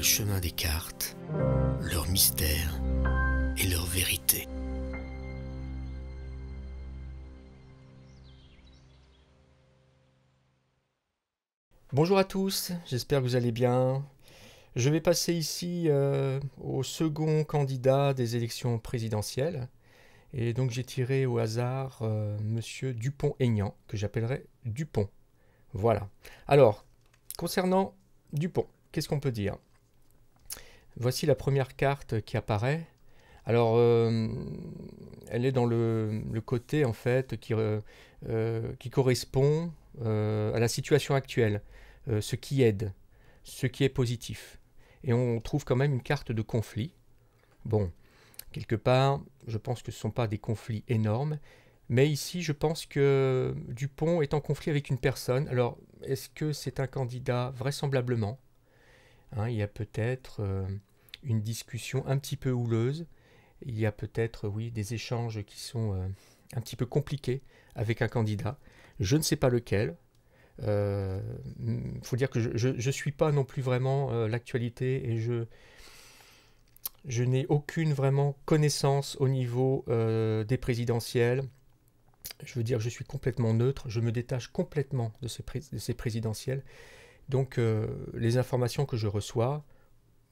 le chemin des cartes, leur mystère et leur vérité. Bonjour à tous, j'espère que vous allez bien. Je vais passer ici au second candidat des élections présidentielles. Et donc j'ai tiré au hasard Monsieur Dupont-Aignan, que j'appellerai Dupont. Voilà. Alors, concernant Dupont, qu'est-ce qu'on peut dire? Voici la première carte qui apparaît. Alors, elle est dans le côté en fait qui correspond à la situation actuelle, ce qui aide, ce qui est positif. Et on trouve quand même une carte de conflit. Bon, quelque part, je pense que ce ne sont pas des conflits énormes, mais ici, je pense que Dupont est en conflit avec une personne. Alors, est-ce que c'est un candidat? Vraisemblablement. Hein, il y a peut-être une discussion un petit peu houleuse. Il y a peut-être, oui, des échanges qui sont un petit peu compliqués avec un candidat. Je ne sais pas lequel. Faut dire que je ne suis pas non plus vraiment l'actualité et je n'ai aucune vraiment connaissance au niveau des présidentielles. Je veux dire, je suis complètement neutre, je me détache complètement de ces présidentielles. Donc, les informations que je reçois,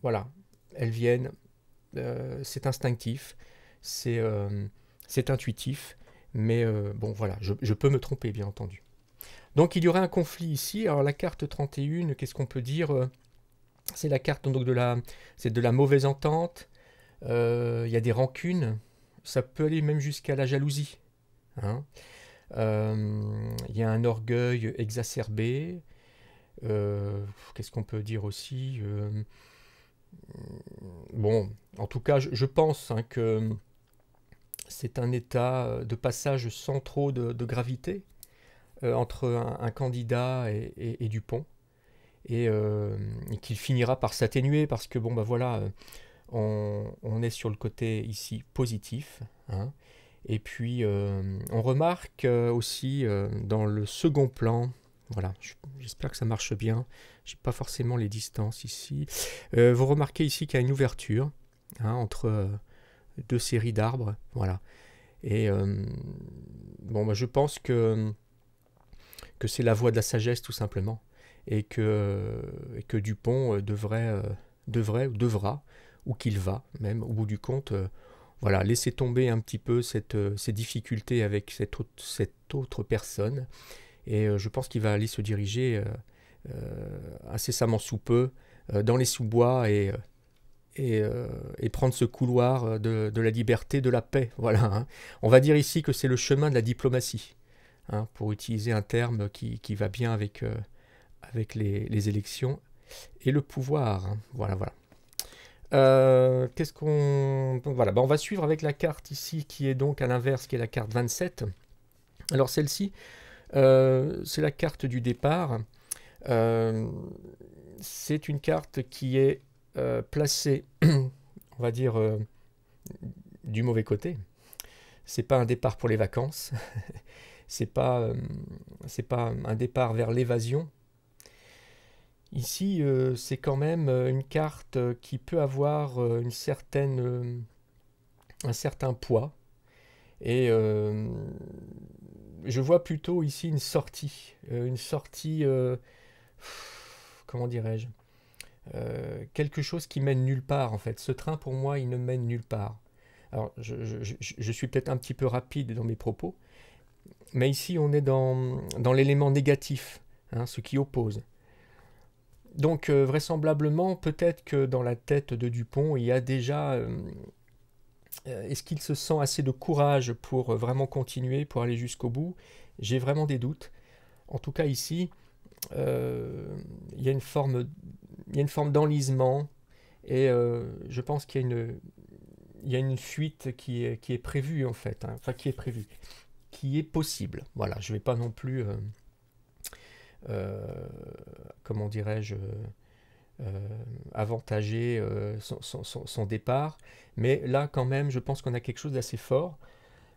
voilà, elles viennent, c'est instinctif, c'est intuitif, mais bon, voilà, je peux me tromper, bien entendu. Donc, il y aurait un conflit ici. Alors, la carte 31, qu'est-ce qu'on peut dire? C'est la carte donc, c'est de la mauvaise entente. Il y a des rancunes. Ça peut aller même jusqu'à la jalousie. Hein. Il y a un orgueil exacerbé. Qu'est-ce qu'on peut dire aussi? Bon, en tout cas, je pense hein, que c'est un état de passage sans trop de gravité entre un candidat et Dupont. Et qu'il finira par s'atténuer parce que bon bah voilà, on est sur le côté ici positif. Hein. Et puis on remarque aussi dans le second plan, voilà, j'espère que ça marche bien, j'ai pas forcément les distances ici. Vous remarquez ici qu'il y a une ouverture hein, entre deux séries d'arbres, voilà. Et bon bah je pense que c'est la voie de la sagesse tout simplement. Et que Dupont devrait ou devra, ou qu'il va même, au bout du compte, voilà, laisser tomber un petit peu ces difficultés avec cette autre personne. Et je pense qu'il va aller se diriger incessamment sous peu dans les sous-bois et prendre ce couloir de la liberté, de la paix. Voilà, hein. On va dire ici que c'est le chemin de la diplomatie, hein, pour utiliser un terme qui va bien avec les élections et le pouvoir. Hein. Voilà, voilà. Qu'est-ce qu'on... Voilà, on va suivre avec la carte ici qui est donc à l'inverse, qui est la carte 27. Alors celle-ci, c'est la carte du départ. C'est une carte qui est placée, on va dire, du mauvais côté. C'est pas un départ pour les vacances. c'est pas un départ vers l'évasion. Ici, c'est quand même une carte qui peut avoir un certain poids. Et je vois plutôt ici une sortie, comment dirais-je, quelque chose qui mène nulle part en fait. Ce train pour moi, il ne mène nulle part. Alors, je suis peut-être un petit peu rapide dans mes propos, mais ici, on est dans l'élément négatif, hein, ce qui oppose. Donc vraisemblablement, peut-être que dans la tête de Dupont, il y a déjà... est-ce qu'il se sent assez de courage pour vraiment continuer, pour aller jusqu'au bout? J'ai vraiment des doutes. En tout cas ici, il y a une forme d'enlisement et je pense qu'il y a une fuite qui est prévue en fait, hein, enfin qui est prévue, qui est possible. Voilà, je ne vais pas non plus... comment dirais-je, avantager son départ. Mais là, quand même, je pense qu'on a quelque chose d'assez fort.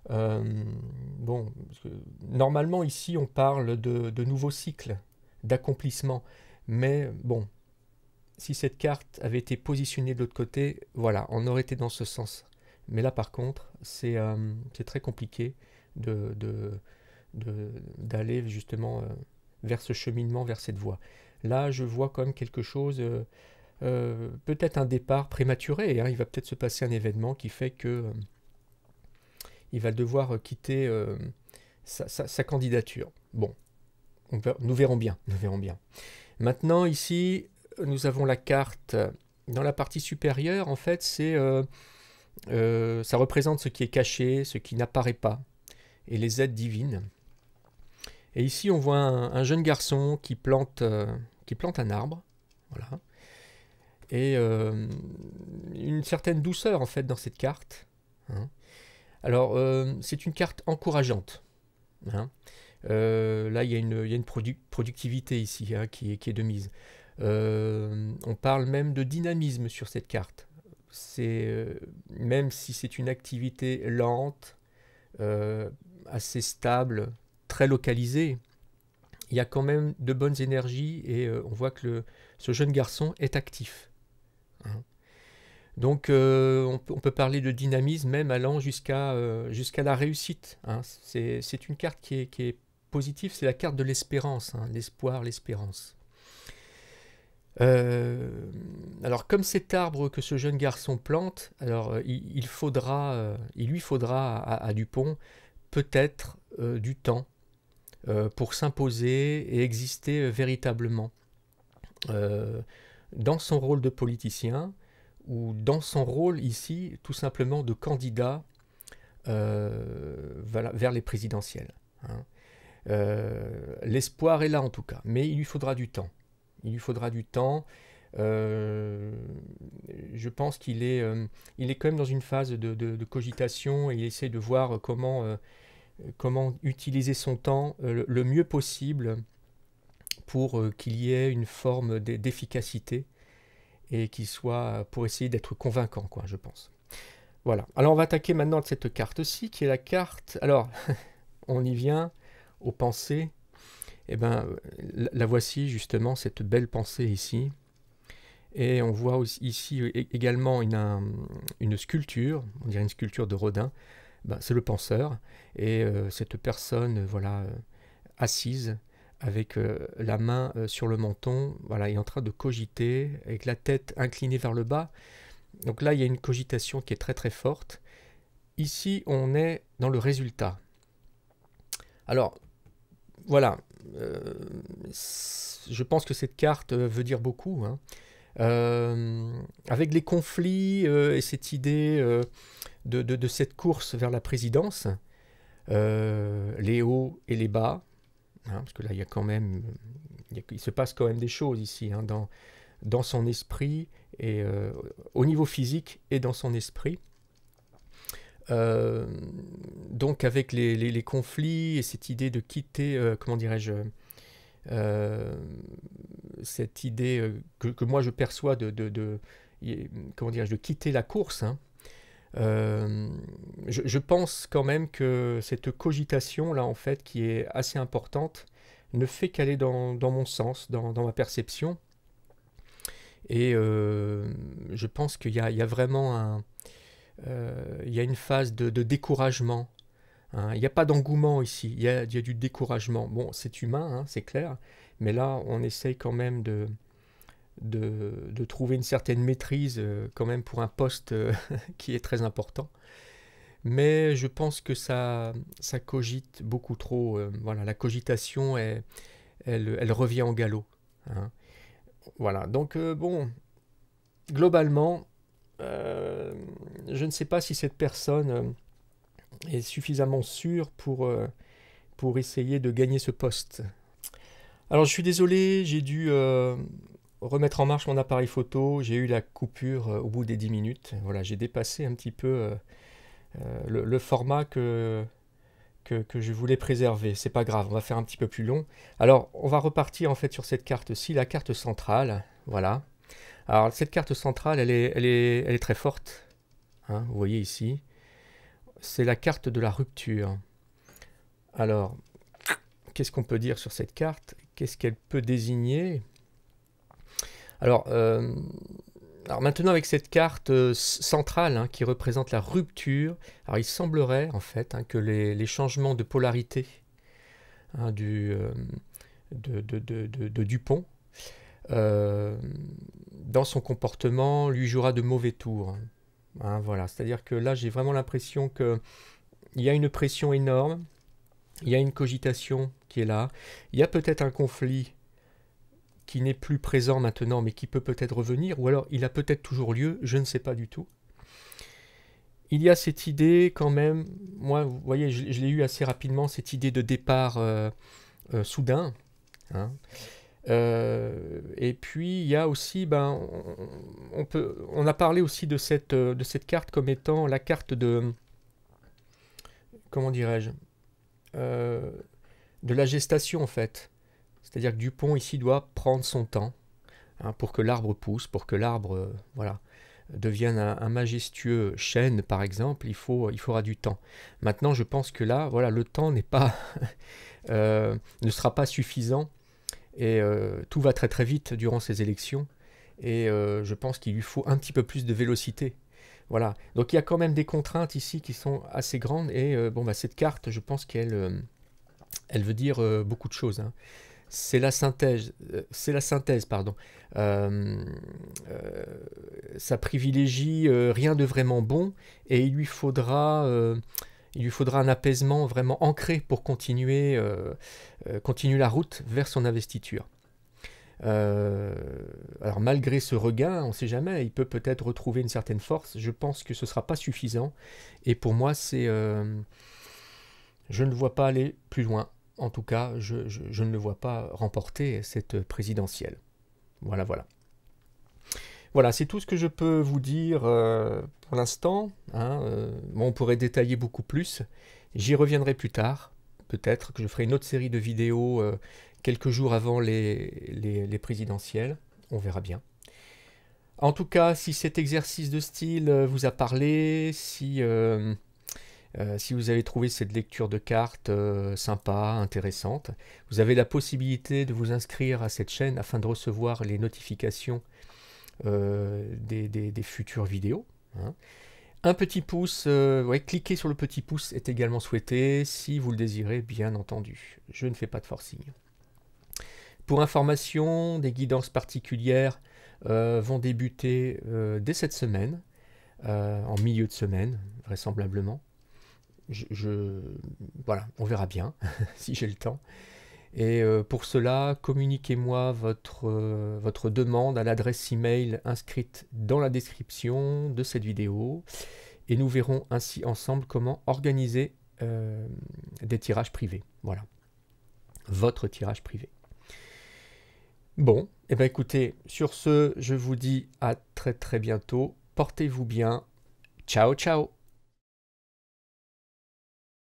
Bon, parce que normalement, ici, on parle de nouveaux cycles, d'accomplissement. Mais bon, si cette carte avait été positionnée de l'autre côté, voilà, on aurait été dans ce sens. Mais là, par contre, c'est très compliqué d'aller justement vers ce cheminement, vers cette voie. Là, je vois quand même quelque chose, peut-être un départ prématuré. Hein, il va peut-être se passer un événement qui fait que il va devoir quitter sa candidature. Bon, nous verrons bien, nous verrons bien. Maintenant, ici, nous avons la carte. Dans la partie supérieure, en fait, ça représente ce qui est caché, ce qui n'apparaît pas, et les aides divines. Et ici, on voit un jeune garçon qui plante un arbre, voilà, et une certaine douceur, en fait, dans cette carte. Hein. Alors, c'est une carte encourageante. Hein. Là, il y a une productivité ici hein, qui est de mise. On parle même de dynamisme sur cette carte. Même si c'est une activité lente, assez stable, très localisée, il y a quand même de bonnes énergies et on voit que ce jeune garçon est actif. Hein. Donc on peut parler de dynamisme même allant jusqu'à la réussite. Hein. C'est une carte qui est positive, c'est la carte de l'espérance, hein, l'espoir, l'espérance. Alors comme cet arbre que ce jeune garçon plante, alors il lui faudra à Dupont peut-être du temps pour s'imposer et exister véritablement dans son rôle de politicien ou dans son rôle ici tout simplement de candidat vers les présidentielles. Hein. L'espoir est là en tout cas, mais il lui faudra du temps. Il lui faudra du temps. Je pense qu'il est quand même dans une phase de cogitation et il essaie de voir comment utiliser son temps le mieux possible pour qu'il y ait une forme d'efficacité et qu'il soit pour essayer d'être convaincant, quoi, je pense. Voilà. Alors on va attaquer maintenant cette carte-ci qui est la carte. Alors on y vient aux pensées. Eh bien, la voici justement, cette belle pensée ici. Et on voit aussi, ici également une sculpture, on dirait une sculpture de Rodin. Ben, c'est le penseur. Et cette personne, voilà, assise, avec la main sur le menton, voilà, est en train de cogiter, avec la tête inclinée vers le bas. Donc là, il y a une cogitation qui est très très forte. Ici, on est dans le résultat. Alors, voilà. Je pense que cette carte veut dire beaucoup. Hein. Avec les conflits et cette idée de cette course vers la présidence, les hauts et les bas, hein, parce que là il se passe quand même des choses ici hein, dans son esprit et au niveau physique et dans son esprit. Donc avec les conflits et cette idée de quitter, comment dirais-je, cette idée que moi je perçois comment dirais-je, de quitter la course, hein, je pense quand même que cette cogitation là en fait qui est assez importante ne fait qu'aller dans mon sens, dans ma perception et je pense qu'il y a vraiment il y a une phase de découragement. Hein. Il n'y a pas d'engouement ici, il y a du découragement. Bon, c'est humain, hein, c'est clair, mais là, on essaye quand même de trouver une certaine maîtrise quand même pour un poste qui est très important. Mais je pense que ça cogite beaucoup trop. Voilà, la cogitation, elle revient en galop. Hein. Voilà, donc bon, globalement, je ne sais pas si cette personne est suffisamment sûre pour essayer de gagner ce poste. Alors je suis désolé, j'ai dû remettre en marche mon appareil photo, j'ai eu la coupure au bout des 10 minutes. Voilà, j'ai dépassé un petit peu le format que je voulais préserver. C'est pas grave, on va faire un petit peu plus long. Alors on va repartir en fait sur cette carte-ci, la carte centrale. Voilà. Alors cette carte centrale, elle est très forte. Hein, vous voyez ici. C'est la carte de la rupture. Alors, qu'est-ce qu'on peut dire sur cette carte? Qu'est-ce qu'elle peut désigner? Alors, alors maintenant avec cette carte centrale hein, qui représente la rupture, alors il semblerait en fait hein, que les changements de polarité hein, de Dupont dans son comportement lui jouera de mauvais tours. Hein, voilà, c'est-à-dire que là j'ai vraiment l'impression qu'il y a une pression énorme, il y a une cogitation qui est là, il y a peut-être un conflit qui n'est plus présent maintenant, mais qui peut peut-être revenir, ou alors il a peut-être toujours lieu, je ne sais pas du tout. Il y a cette idée quand même, moi, vous voyez, je l'ai eu assez rapidement, cette idée de départ soudain. Hein. Et puis il y a aussi, ben, on a parlé aussi de cette carte comme étant la carte de, comment dirais-je, de la gestation en fait. C'est-à-dire que Dupont ici doit prendre son temps hein, pour que l'arbre pousse, pour que l'arbre voilà, devienne un majestueux chêne par exemple, il faudra du temps. Maintenant je pense que là, voilà, le temps n'est pas, ne sera pas suffisant et tout va très très vite durant ces élections et je pense qu'il lui faut un petit peu plus de vélocité. Voilà, donc il y a quand même des contraintes ici qui sont assez grandes et bon, bah, cette carte je pense qu'elle elle veut dire beaucoup de choses. Hein. C'est la synthèse, pardon. Ça privilégie rien de vraiment bon et il lui faudra un apaisement vraiment ancré pour continuer la route vers son investiture. Alors malgré ce regain, on ne sait jamais, il peut peut-être retrouver une certaine force. Je pense que ce ne sera pas suffisant et pour moi, je ne le vois pas aller plus loin. En tout cas, je ne le vois pas remporter cette présidentielle. Voilà, voilà. Voilà, c'est tout ce que je peux vous dire pour l'instant. Hein, bon, on pourrait détailler beaucoup plus. J'y reviendrai plus tard. Peut-être que je ferai une autre série de vidéos quelques jours avant les présidentielles. On verra bien. En tout cas, si cet exercice de style vous a parlé, si vous avez trouvé cette lecture de cartes sympa, intéressante, vous avez la possibilité de vous inscrire à cette chaîne afin de recevoir les notifications des futures vidéos. Hein. Un petit pouce, ouais, cliquez sur le petit pouce est également souhaité si vous le désirez, bien entendu. Je ne fais pas de forcing. Pour information, des guidances particulières vont débuter dès cette semaine, en milieu de semaine, vraisemblablement. Voilà, on verra bien si j'ai le temps. Et pour cela, communiquez-moi votre demande à l'adresse email inscrite dans la description de cette vidéo. Et nous verrons ainsi ensemble comment organiser des tirages privés. Voilà, votre tirage privé. Bon, et bien écoutez, sur ce, je vous dis à très très bientôt. Portez-vous bien. Ciao, ciao.